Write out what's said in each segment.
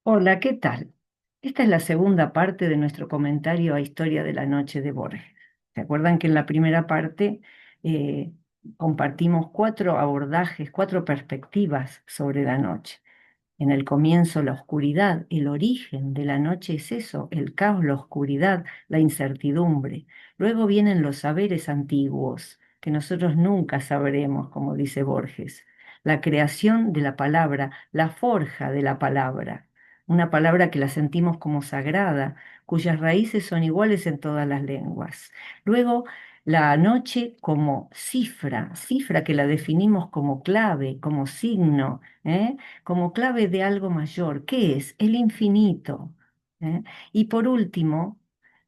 Hola, ¿qué tal? Esta es la segunda parte de nuestro comentario a Historia de la Noche de Borges. ¿Se acuerdan que en la primera parte eh, compartimos cuatro abordajes, cuatro perspectivas sobre la noche? En el comienzo, la oscuridad, el origen de la noche es eso, el caos, la oscuridad, la incertidumbre. Luego vienen los saberes antiguos, que nosotros nunca sabremos, como dice Borges. La creación de la palabra, la forja de la palabra, una palabra que la sentimos como sagrada, cuyas raíces son iguales en todas las lenguas. Luego, la noche como cifra, cifra que la definimos como clave, como signo, ¿eh? Como clave de algo mayor. ¿Qué es? El infinito. ¿Eh? Y por último,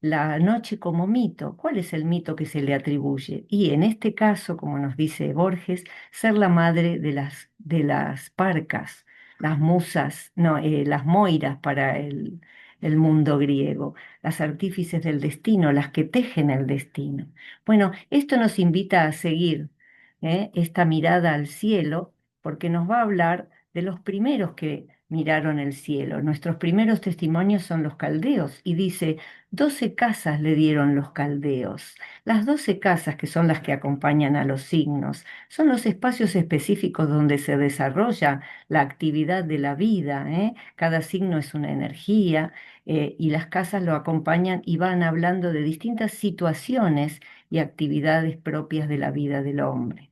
la noche como mito. ¿Cuál es el mito que se le atribuye? Y en este caso, como nos dice Borges, ser la madre de las parcas, las musas, no, las moiras para el mundo griego, las artífices del destino, las que tejen el destino. Bueno, esto nos invita a seguir esta mirada al cielo porque nos va a hablar de los primeros que miraron el cielo. Nuestros primeros testimonios son los caldeos y dice, 12 casas le dieron los caldeos. Las 12 casas, que son las que acompañan a los signos, son los espacios específicos donde se desarrolla la actividad de la vida, ¿eh? Cada signo es una energía, y las casas lo acompañan y van hablando de distintas situaciones y actividades propias de la vida del hombre.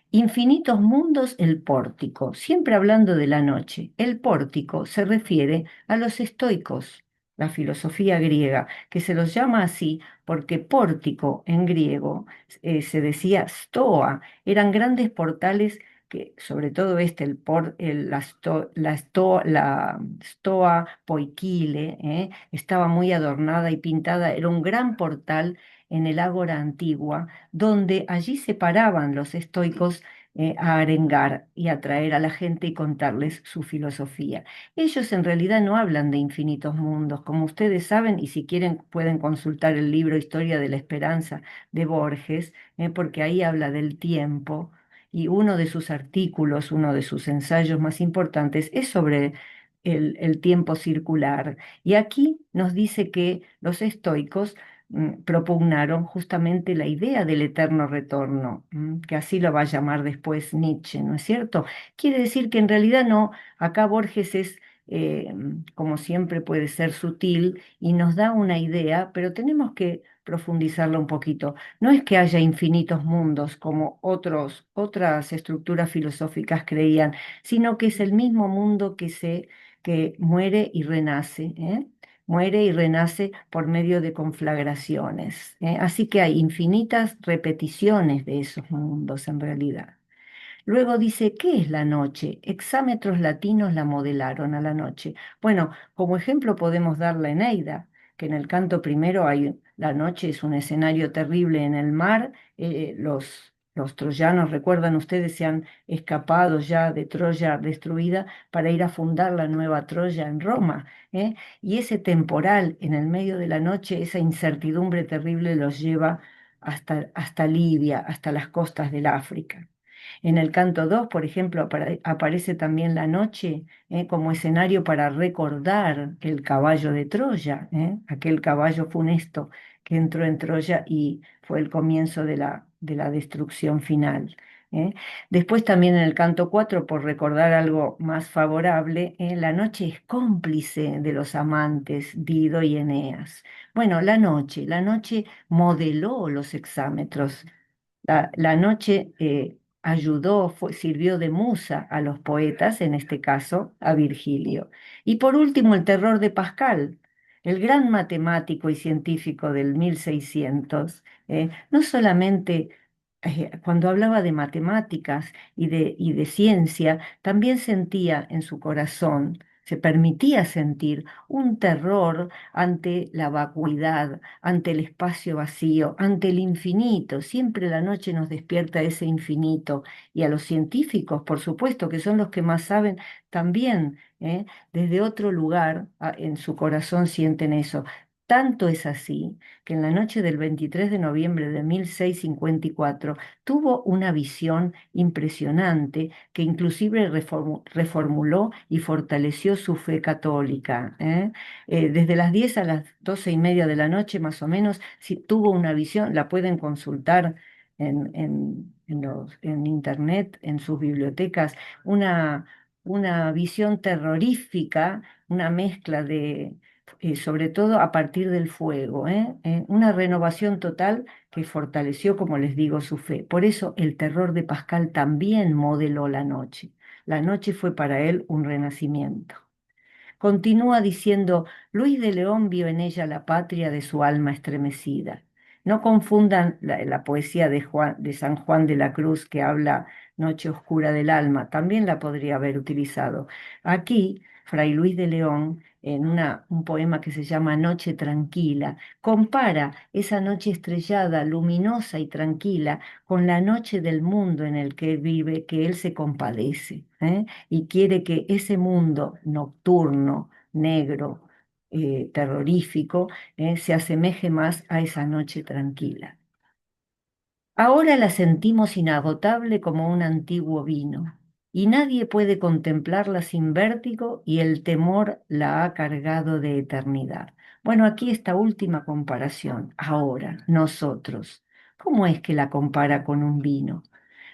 Infinitos mundos, el pórtico, siempre hablando de la noche. El pórtico se refiere a los estoicos, la filosofía griega, que se los llama así porque pórtico en griego se decía stoa, eran grandes portales que, sobre todo este, la stoa poikile, estaba muy adornada y pintada, era un gran portal en el ágora antigua donde allí se paraban los estoicos a arengar y atraer a la gente y contarles su filosofía. Ellos en realidad no hablan de infinitos mundos, como ustedes saben, y si quieren pueden consultar el libro Historia de la Esperanza de Borges, porque ahí habla del tiempo. Y uno de sus artículos, uno de sus ensayos más importantes es sobre el tiempo circular. Y aquí nos dice que los estoicos propugnaron justamente la idea del eterno retorno, que así lo va a llamar después Nietzsche, ¿no es cierto? Quiere decir que en realidad no, acá Borges es, como siempre puede ser sutil y nos da una idea, pero tenemos que profundizarla un poquito. No es que haya infinitos mundos como otras estructuras filosóficas creían, sino que es el mismo mundo que muere y renace, ¿eh? Muere y renace por medio de conflagraciones, ¿eh? Así que hay infinitas repeticiones de esos mundos en realidad. Luego dice, ¿qué es la noche? Exámetros latinos la modelaron a la noche. Bueno, como ejemplo podemos dar la Eneida, que en el canto primero hay, la noche es un escenario terrible en el mar. Los troyanos, recuerdan ustedes, se han escapado ya de Troya destruida para ir a fundar la nueva Troya en Roma, ¿eh? Y ese temporal en el medio de la noche, esa incertidumbre terrible los lleva hasta Libia, hasta las costas del África. En el canto 2, por ejemplo, aparece también la noche, como escenario para recordar el caballo de Troya, aquel caballo funesto que entró en Troya y fue el comienzo de la destrucción final. ¿Eh? Después también en el canto 4, por recordar algo más favorable, la noche es cómplice de los amantes Dido y Eneas. Bueno, la noche modeló los hexámetros. La noche ayudó, sirvió de musa a los poetas, en este caso a Virgilio. Y por último, el terror de Pascal, el gran matemático y científico del 1600, no solamente cuando hablaba de matemáticas y de ciencia, también sentía en su corazón, se permitía sentir un terror ante la vacuidad, ante el espacio vacío, ante el infinito. Siempre la noche nos despierta ese infinito. Y a los científicos, por supuesto, que son los que más saben, también, desde otro lugar, en su corazón sienten eso. Tanto es así que en la noche del 23 de noviembre de 1654 tuvo una visión impresionante que inclusive reformuló y fortaleció su fe católica, ¿eh? Desde las 10 a las 12:30 de la noche, más o menos, si tuvo una visión, la pueden consultar en internet, en sus bibliotecas, una, una visión terrorífica, una mezcla de sobre todo a partir del fuego, ¿eh? Una renovación total que fortaleció, como les digo, su fe. Por eso el terror de Pascal también modeló la noche. La noche fue para él un renacimiento. Continúa diciendo, Luis de León vio en ella la patria de su alma estremecida. No confundan la poesía de San Juan de la Cruz que habla Noche oscura del alma, también la podría haber utilizado. Aquí, Fray Luis de León, en un poema que se llama Noche tranquila, compara esa noche estrellada, luminosa y tranquila con la noche del mundo en el que él vive, que él se compadece, ¿eh? Y quiere que ese mundo nocturno, negro, terrorífico, se asemeje más a esa noche tranquila. Ahora la sentimos inagotable como un antiguo vino, y nadie puede contemplarla sin vértigo y el temor la ha cargado de eternidad. Bueno, aquí esta última comparación. Ahora, nosotros, ¿cómo es que la compara con un vino?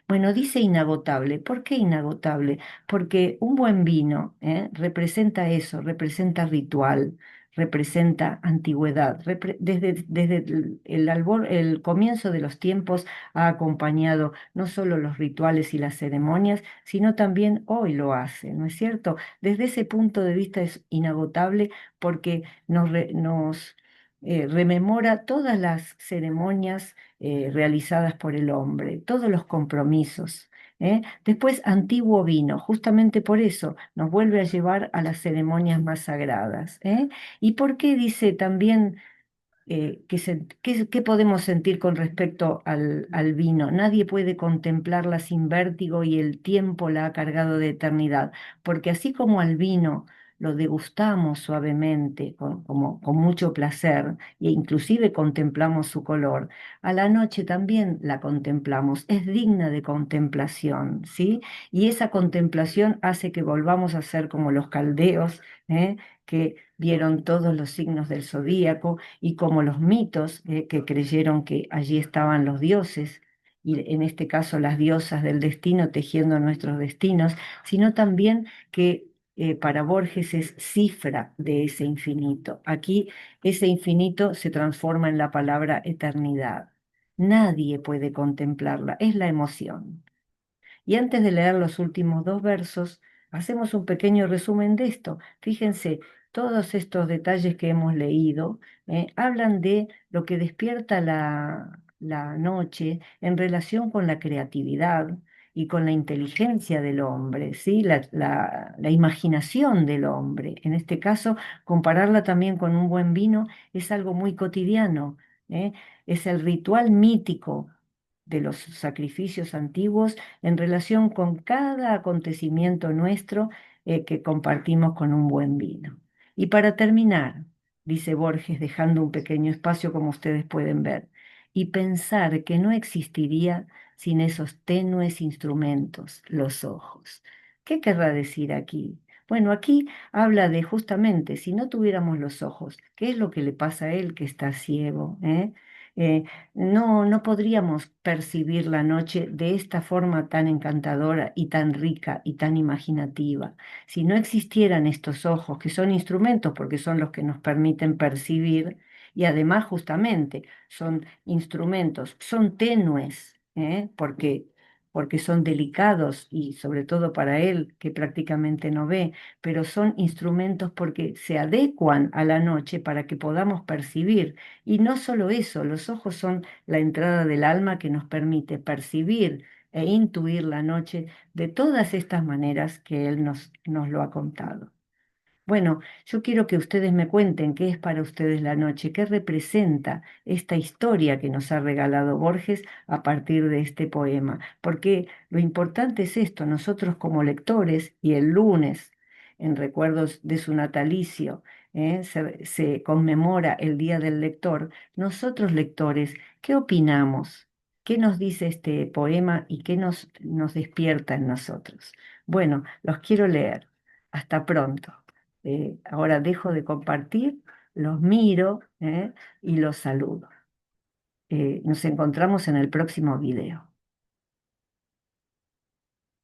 Bueno, dice inagotable. ¿Por qué inagotable? Porque un buen vino, representa eso, representa ritual, representa antigüedad. Desde el comienzo de los tiempos ha acompañado no solo los rituales y las ceremonias, sino también hoy lo hace, ¿no es cierto? Desde ese punto de vista es inagotable porque nos rememora todas las ceremonias realizadas por el hombre, todos los compromisos. Después, antiguo vino, justamente por eso nos vuelve a llevar a las ceremonias más sagradas. ¿Y por qué dice también qué podemos sentir con respecto al vino? Nadie puede contemplarla sin vértigo y el tiempo la ha cargado de eternidad, porque así como al vino lo degustamos suavemente, con mucho placer, e inclusive contemplamos su color, a la noche también la contemplamos, es digna de contemplación, ¿sí? Y esa contemplación hace que volvamos a ser como los caldeos, que vieron todos los signos del zodíaco y como los mitos que creyeron que allí estaban los dioses, y en este caso las diosas del destino tejiendo nuestros destinos, sino también que para Borges es cifra de ese infinito. Aquí ese infinito se transforma en la palabra eternidad. Nadie puede contemplarla, es la emoción. Y antes de leer los últimos dos versos, hacemos un pequeño resumen de esto. Fíjense, todos estos detalles que hemos leído hablan de lo que despierta la noche en relación con la creatividad y con la inteligencia del hombre, ¿sí? La imaginación del hombre. En este caso, compararla también con un buen vino es algo muy cotidiano, ¿eh? Es el ritual mítico de los sacrificios antiguos en relación con cada acontecimiento nuestro que compartimos con un buen vino. Y para terminar, dice Borges, dejando un pequeño espacio como ustedes pueden ver, y pensar que no existiría sin esos tenues instrumentos, los ojos. ¿Qué querrá decir aquí? Bueno, aquí habla de justamente, si no tuviéramos los ojos, ¿qué es lo que le pasa a él que está ciego? Eh, no podríamos percibir la noche de esta forma tan encantadora y tan rica y tan imaginativa. Si no existieran estos ojos, que son instrumentos porque son los que nos permiten percibir, y además justamente son instrumentos, son tenues, porque son delicados y sobre todo para él que prácticamente no ve, pero son instrumentos porque se adecuan a la noche para que podamos percibir. Y no solo eso, los ojos son la entrada del alma que nos permite percibir e intuir la noche de todas estas maneras que él nos lo ha contado. Bueno, yo quiero que ustedes me cuenten qué es para ustedes la noche, qué representa esta historia que nos ha regalado Borges a partir de este poema, porque lo importante es esto, nosotros como lectores y el lunes, en recuerdos de su natalicio, se conmemora el Día del Lector, nosotros lectores, ¿qué opinamos? ¿Qué nos dice este poema y qué nos despierta en nosotros? Bueno, los quiero leer. Hasta pronto. Ahora dejo de compartir, los miro, y los saludo. Nos encontramos en el próximo video.